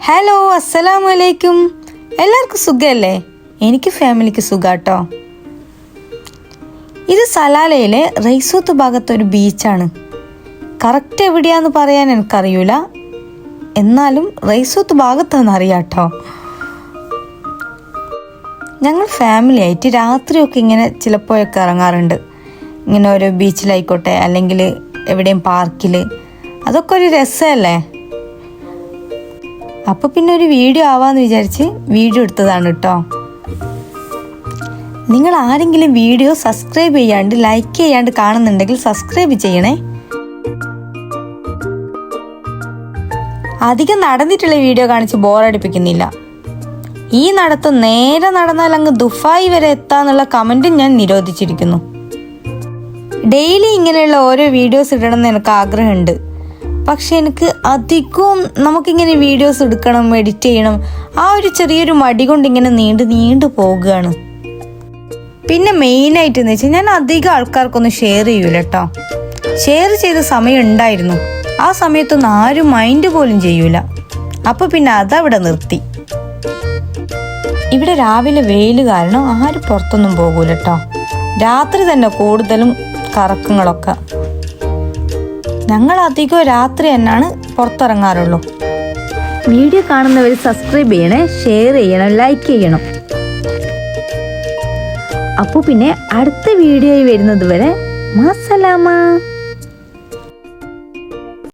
Hello, അസ്സലാമു അലൈക്കും. എല്ലാവർക്കും സുഖമല്ലേ? എനിക്ക് ഫാമിലിക്ക് സുഖാട്ടോ. ഇത് സലാലയിലെ റൈസൂത്ത് ഭാഗത്തൊരു ബീച്ചാണ്. കറക്റ്റ് എവിടെയാന്ന് പറയാൻ എനിക്കറിയൂല, എന്നാലും റൈസൂത്ത് ഭാഗത്താണെന്ന് അറിയാട്ടോ. ഞങ്ങൾ ഫാമിലി ആയിട്ട് രാത്രിയൊക്കെ ഇങ്ങനെ ചിലപ്പോഴൊക്കെ ഇറങ്ങാറുണ്ട്. ഇങ്ങനെ ഓരോ ബീച്ചിലായിക്കോട്ടെ, അല്ലെങ്കിൽ എവിടെയും പാർക്കിൽ. അതൊക്കെ ഒരു രസമല്ലേ? അപ്പോൾ പിന്നെ ഒരു വീഡിയോ ആവാന്ന് വിചാരിച്ച് വീഡിയോ എടുത്തതാണ് കേട്ടോ. നിങ്ങൾ ആരെങ്കിലും വീഡിയോ സബ്സ്ക്രൈബ് ചെയ്യാണ്ട് ലൈക്ക് ചെയ്യാണ്ട് കാണുന്നുണ്ടെങ്കിൽ സബ്സ്ക്രൈബ് ചെയ്യണേ. അധികം നടന്നിട്ടുള്ള വീഡിയോ കാണിച്ച് ബോറടിപ്പിക്കുന്നില്ല. ഈ നടത്തം നേരെ നടന്നാൽ അങ്ങ് ദുബായ് വരെ എത്താന്നുള്ള കമൻറ്റും ഞാൻ നിരോധിച്ചിരിക്കുന്നു. ഡെയിലി ഇങ്ങനെയുള്ള ഓരോ വീഡിയോസ് ഇടണമെന്ന് എനിക്ക് ആഗ്രഹമുണ്ട്. പക്ഷെ എനിക്ക് അധികവും നമുക്കിങ്ങനെ വീഡിയോസ് എടുക്കണം, എഡിറ്റ് ചെയ്യണം, ആ ഒരു ചെറിയൊരു മടി കൊണ്ട് ഇങ്ങനെ നീണ്ടു പോകുകയാണ്. പിന്നെ മെയിനായിട്ട് എന്ന് വെച്ചാൽ ഞാൻ അധികം ആൾക്കാർക്കൊന്നും ഷെയർ ചെയ്യൂല കേട്ടോ. ഷെയർ ചെയ്ത സമയം ഉണ്ടായിരുന്നു, ആ സമയത്തൊന്നും ആരും മൈൻഡ് പോലും ചെയ്യൂല. അപ്പോൾ പിന്നെ അതവിടെ നിർത്തി. ഇവിടെ രാവിലെ വെയിൽ കാരണം ആരും പുറത്തൊന്നും പോകൂല കേട്ടോ. രാത്രി തന്നെ കൂടുതലും കറക്കങ്ങളൊക്കെ. ഞങ്ങൾ അധികം രാത്രി തന്നെയാണ് പുറത്തിറങ്ങാറുള്ളൂ. വീഡിയോ കാണുന്നവർ സബ്സ്ക്രൈബ് ചെയ്യണേ, ഷെയർ ചെയ്യണം, ലൈക്ക് ചെയ്യണം. അപ്പോൾ പിന്നെ അടുത്ത വീഡിയോയിൽ വരുന്നത് വരെ മാസലാമ.